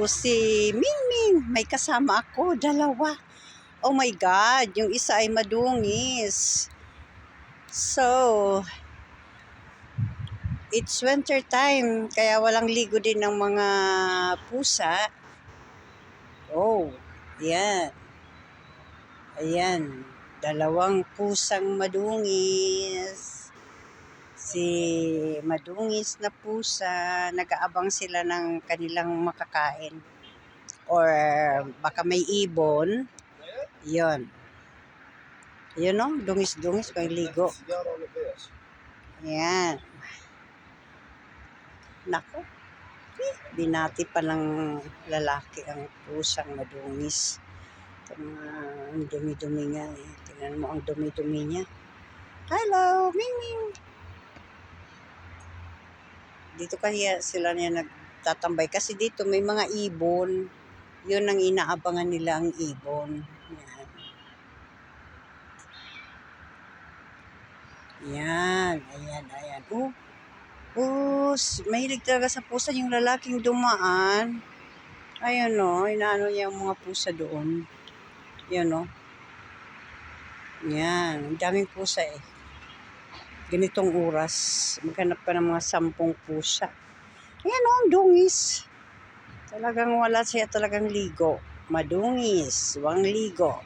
si Mingming. May kasama ako, dalawa. Oh my God, yung isa ay madungis. So, it's winter time, kaya walang ligo din ng mga pusa. Oh, yan. Ayan, dalawang pusang madungis. Si madungis na pusa, nag-aabang sila ng kanilang makakain. Or baka may ibon. Yun. Yun o, dungis-dungis, may ligo. Ayan. Nako. Binati pa ng lalaki ang pusang madungis. Ang dumi-dumi nga eh. Tingnan mo ang dumi-dumi niya. Hello, Mingming! Dito kaya sila niya nagtatambay. Kasi dito may mga ibon. Yun ang inaabangan nila, ang ibon. Yan. Yan. Ayan, ayan. Mahilig talaga sa pusa yung lalaking dumaan. Ayun o, inaano niya yung mga pusa doon. Yan o. Yan, ang daming pusa eh. Ganitong oras, maghanap ka ng mga 10 pusa. Ayan o, ang dungis. Talagang wala siya talagang ligo. Madungis, wang ligo.